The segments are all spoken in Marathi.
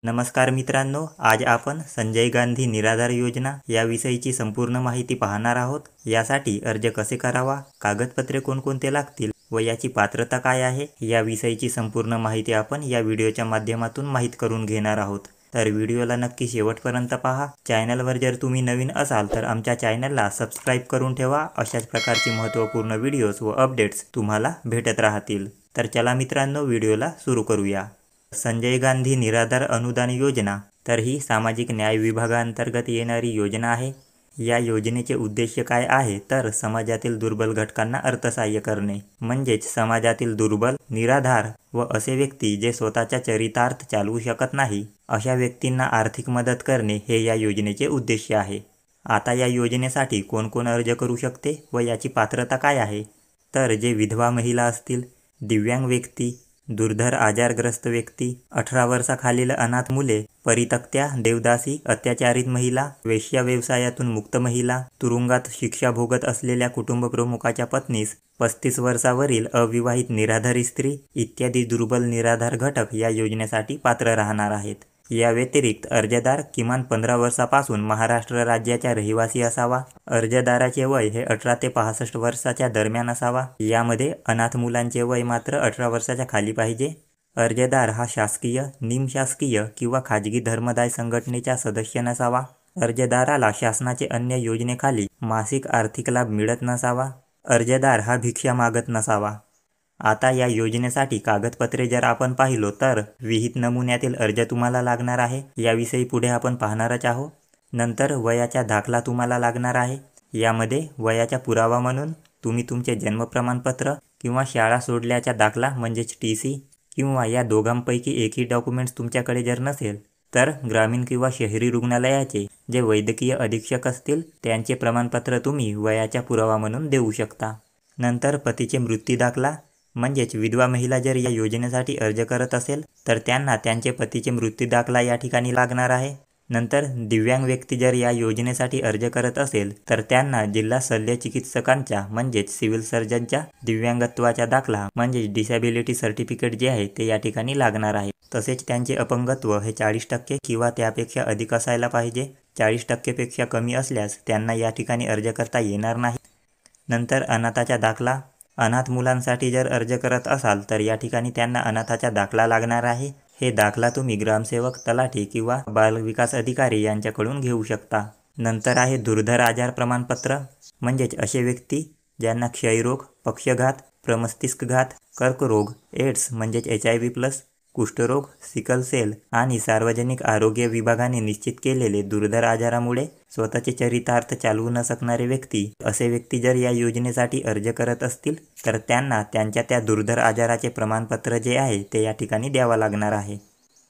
नमस्कार मित्रांनो, आज आपण संजय गांधी निराधार योजना याविषयीची संपूर्ण माहिती पाहणार आहोत। यासाठी अर्ज कसे करावा, कागदपत्रे कोणकोणते लागतील व याची पात्रता काय आहे याविषयीची संपूर्ण माहिती आपण या व्हिडिओच्या माध्यमातून माहित करून घेणार आहोत। तर व्हिडिओला नक्की शेवटपर्यंत पहा। चॅनलवर जर तुम्ही नवीन असाल तर आमच्या चॅनलला सबस्क्राइब करून ठेवा। अशाच प्रकारची महत्त्वपूर्ण व्हिडिओज व अपडेट्स तुम्हाला भेटत राहतील। तर चला मित्रांनो, व्हिडिओला सुरू करूया। संजय गांधी निराधार अनुदान योजना तर ही सामाजिक न्याय विभागांतर्गत येणारी योजना आहे। या योजनेचे उद्देश काय आहे तर समाजातील दुर्बल घटकांना अर्थसहाय्य करणे, म्हणजेच समाजातील दुर्बल, निराधार व असे व्यक्ती जे स्वतःच्या चरितार्थ चालवू शकत नाही अशा व्यक्तींना आर्थिक मदत करणे हे या योजनेचे उद्देश आहे। आता या योजनेसाठी कोण कोण अर्ज करू शकते व याची पात्रता काय आहे तर जे विधवा महिला असतील, दिव्यांग व्यक्ती, दुर्धर आजारग्रस्त व्यक्ती, 18 वर्षाखालील अनाथ मुले, परित्यक्त्या, देवदासी, अत्याचारित महिला, वेश्या व्यवसायातून मुक्त महिला, तुरुंगात शिक्षा भोगत असलेल्या कुटुंब प्रमुखाच्या पत्नीस, 35 वर्षावरील अविवाहित निराधारी स्त्री इत्यादी दुर्बल निराधार घटक या योजनेसाठी पात्र राहणार आहेत। या व्यतिरिक्त अर्जदार किमान 15 वर्षापासून महाराष्ट्र राज्याचा रहिवासी असावा। अर्जदाराचे वय हे 18 ते 65 वर्षाच्या दरम्यान असावा। यामध्ये अनाथ मुलांचे वय मात्र 18 वर्षाच्या खाली पाहिजे। अर्जदार हा शासकीय, निमशासकीय किंवा खाजगी धर्मदाय संघटनेचा सदस्य नसावा। अर्जदाराला शासनाचे अन्य योजनेखाली मासिक आर्थिक लाभ मिळत नसावा। अर्जदार हा भिक्षा मागत नसावा। आता या योजनेसाठी कागदपत्रे जर आपण पाहिलो तर विहित नमुन्यातील अर्ज तुम्हाला लागणार आहे, याविषयी पुढे आपण पाहणारच आहोत। नंतर वयाचा दाखला तुम्हाला लागणार आहे। यामध्ये वयाचा पुरावा म्हणून तुम्ही तुमचे जन्म प्रमाणपत्र किंवा शाळा सोडल्याचा दाखला म्हणजेच TC किंवा या दोघांपैकी एकही डॉक्युमेंट्स तुमच्याकडे जर नसेल तर ग्रामीण किंवा शहरी रुग्णालयाचे जे वैद्यकीय अधीक्षक असतील त्यांचे प्रमाणपत्र तुम्ही वयाचा पुरावा म्हणून देऊ शकता। नंतर पतीचे मृत्यू दाखला, म्हणजेच विधवा महिला जर या योजनेसाठी अर्ज करत असेल तर त्यांना त्यांचे पतीचे मृत्यू दाखला या ठिकाणी लागणार आहे। नंतर दिव्यांग व्यक्ती जर या योजनेसाठी अर्ज करत असेल तर त्यांना जिल्हा शल्य चिकित्सकांचा म्हणजेच सिव्हिल सर्जनच्या दिव्यांगत्वाचा दाखला म्हणजेच डिसॅबिलिटी सर्टिफिकेट जे आहे ते या ठिकाणी लागणार आहे। तसेच त्यांचे अपंगत्व हे 40% किंवा त्यापेक्षा अधिक असायला पाहिजे। 40% पेक्षा कमी असल्यास त्यांना या ठिकाणी अर्ज करता येणार नाही। नंतर अनाथाचा दाखला, अनाथ मुलांसाठी जर अर्ज करत असाल तर या ठिकाणी त्यांना अनाथाचा दाखला लागणार आहे। हे दाखला तुम्ही ग्रामसेवक, तलाठी किंवा बालविकास अधिकारी यांच्याकडून घेऊ शकता। नंतर आहे दुर्धर आजार प्रमाणपत्र, म्हणजेच असे व्यक्ती ज्यांना क्षयरोग, पक्षघात, प्रमस्तिष्कघात, कर्करोग, एड्स म्हणजेच HIV+, कुष्ठरोग, सिकल सेल आणि सार्वजनिक आरोग्य विभागाने निश्चित केलेले दुर्धर आजारामुळे स्वतःचे चरितार्थ चालवू न शकणारे व्यक्ती, असे व्यक्ती जर या योजनेसाठी अर्ज करत असतील तर त्यांना त्यांच्या त्या दुर्धर आजाराचे प्रमाणपत्र जे आहे ते या ठिकाणी द्यावा लागणार आहे।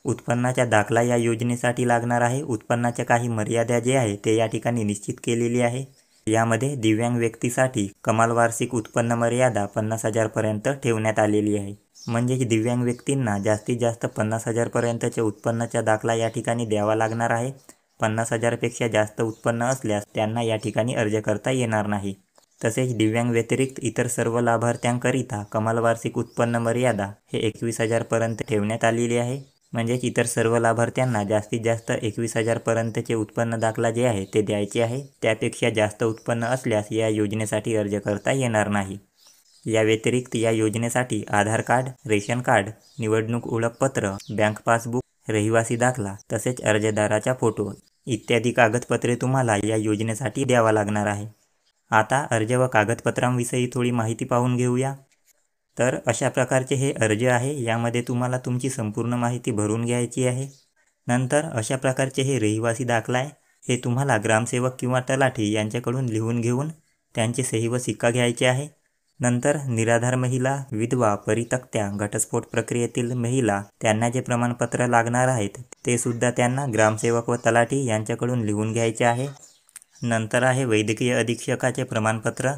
उत्पन्नाचा दाखला या योजनेसाठी लागणार आहे। उत्पन्नाच्या काही मर्यादा जे आहे ते या ठिकाणी निश्चित केलेली आहे। यामध्ये दिव्यांग व्यक्तीसाठी कमाल वार्षिक उत्पन्न मर्यादा 50,000 पर्यंत ठेवण्यात आलेली आहे। म्हणजेच दिव्यांग व्यक्तींना जास्तीत जास्त 50,000 पर्यंतचे उत्पन्नाचा दाखला या ठिकाणी द्यावा लागणार आहे। 50,000 पेक्षा जास्त उत्पन्न असल्यास त्यांना या ठिकाणी अर्ज करता येणार नाही। तसेच दिव्यांग व्यतिरिक्त इतर सर्व लाभार्थ्यांकरिता कमाल वार्षिक उत्पन्न मर्यादा हे 21,000 पर्यंत ठेवण्यात आलेली आहे। म्हणजेच इतर सर्व लाभार्थ्यांना जास्तीत जास्त 21,000 पर्यंतचे उत्पन्न दाखला जे आहे ते द्यायचे आहे। त्यापेक्षा जास्त उत्पन्न असल्यास या योजनेसाठी अर्ज करता येणार नाही। या व्यतिरिक्त या योजनेसाठी आधार कार्ड, रेशन कार्ड, निवडणूक ओळखपत्र, बँक पासबुक, रहिवासी दाखला तसेच अर्जदाराचा फोटो इत्यादी कागदपत्रे तुम्हाला या योजनेसाठी द्यावा लागणार आहे। आता अर्ज व कागदपत्रांविषयी थोडी माहिती पाहून घेऊया। तर अशा प्रकारचे हे अर्ज आहे, यामध्ये तुम्हाला तुमची संपूर्ण माहिती भरून घ्यायची आहे। नंतर अशा प्रकारचे हे रहिवासी दाखला आहे, हे तुम्हाला ग्रामसेवक किंवा तलाठी यांच्याकडून लिहून घेऊन त्यांची सही व शिक्का घ्यायचे आहे। नंतर निराधार महिला, विधवा, परित्यक्त्या, घटस्फोट प्रक्रियेतील महिला त्यांना जे प्रमाणपत्र लागणार आहेत ते सुद्धा त्यांना ग्रामसेवक व तलाठी यांच्याकडून लिहून घ्यायचे आहे। नंतर आहे वैद्यकीय अधीक्षकाचे प्रमाणपत्र,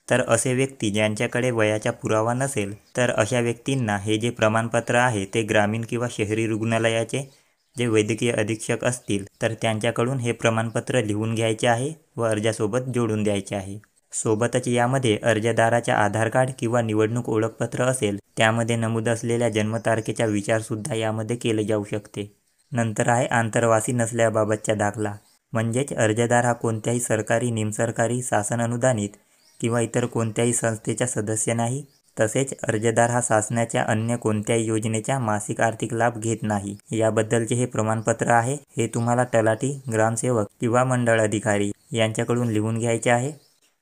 तर असे व्यक्ती ज्यांच्याकडे वयाचा पुरावा नसेल तर अशा व्यक्तींना हे जे प्रमाणपत्र आहे ते ग्रामीण किंवा शहरी रुग्णालयाचे जे वैद्यकीय अधीक्षक असतील तर त्यांच्याकडून हे प्रमाणपत्र लिहून घ्यायचे आहे व अर्जासोबत जोडून द्यायचे आहे। सोबतच यामध्ये अर्जदाराचा आधार कार्ड किंवा निवडणूक ओळखपत्र असेल त्यामध्ये नमूद असलेल्या जन्मतारखेचा विचारसुद्धा यामध्ये केले जाऊ शकते। नंतर आहे आंतरवासी नसल्याबाबतचा दाखला, म्हणजेच अर्जदार हा कोणत्याही सरकारी, निमसरकारी, शासन अनुदानित किंवा इतर कोणत्याही संस्थेचा सदस्य नाही. तसेच अर्जदार हा शासनाच्या अन्य कोणत्याही योजनेचा मासिक आर्थिक लाभ घेत नाही. याबद्दलचे हे प्रमाणपत्र आहे. हे तुम्हाला तलाठी, ग्रामसेवक किंवा मंडळ अधिकारी यांच्याकडून लिहून घ्यायचे आहे.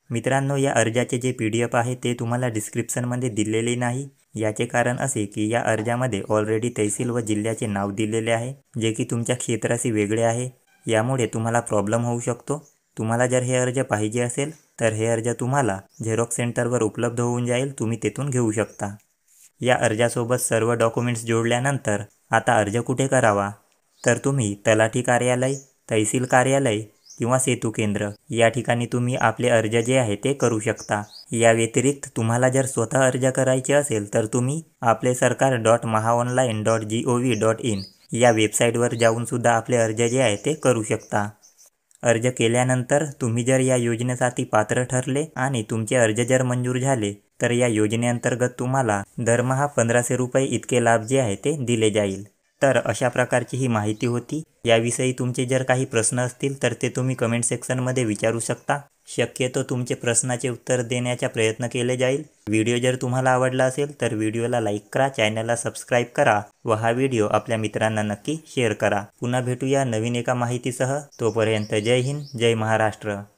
मित्रांनो, या अर्जाचे जे PDF आहे ते तुम्हाला डिस्क्रिप्शनमध्ये दिलेले नाही. याचे कारण असे की या अर्जामध्ये ऑलरेडी तहसील व जिल्ह्याचे नाव दिलेले आहे, जे की तुमच्या क्षेत्राशी वेगळे आहे. यामुळे तुम्हाला प्रॉब्लेम होऊ शकतो. तुम्हाला जर हे अर्ज पाहिजे असेल तर हे अर्ज तुम्हाला झेरॉक्स सेंटरवर उपलब्ध होऊन जाईल. तुम्ही तेथून घेऊ शकता. या अर्जासोबत सर्व डॉक्युमेंट्स जोडल्यानंतर आता अर्ज कुठे करावा, तर तुम्ही तलाठी कार्यालय, तहसील कार्यालय किंवा सेतू केंद्र या ठिकाणी तुम्ही आपले अर्ज जे आहे ते करू शकता. या व्यतिरिक्त तुम्हाला जर स्वतः अर्ज करायचे असेल तर तुम्ही आपलेसरकार.mahaonline.gov.in या वेबसाईटवर जाऊन सुद्धा आपले अर्ज जे आहे ते करू शकता. अर्ज केल्यानंतर तुम्ही जर या योजनेसाठी पात्र ठरले आणि तुमचे अर्ज जर मंजूर झाले तर या योजनेअंतर्गत तुम्हाला दरमहा 1500 रुपये इतके लाभ जे आहे ते दिले जाईल. तर अशा प्रकारची ही माहिती होती. याविषयी तुमचे जर काही प्रश्न असतील तर ते तुम्ही कमेंट सेक्शनमध्ये विचारू शकता. शक्यतो तुमचे प्रश्नाचे उत्तर देण्याचा प्रयत्न केले जाईल. व्हिडिओ जर तुम्हाला आवडला असेल तर व्हिडिओला लाईक करा, चॅनलला सबस्क्राईब करा व हा व्हिडिओ आपल्या मित्रांना नक्की शेअर करा. पुन्हा भेटूया नवीन एका माहितीसह. तोपर्यंत जय हिंद, जय महाराष्ट्र.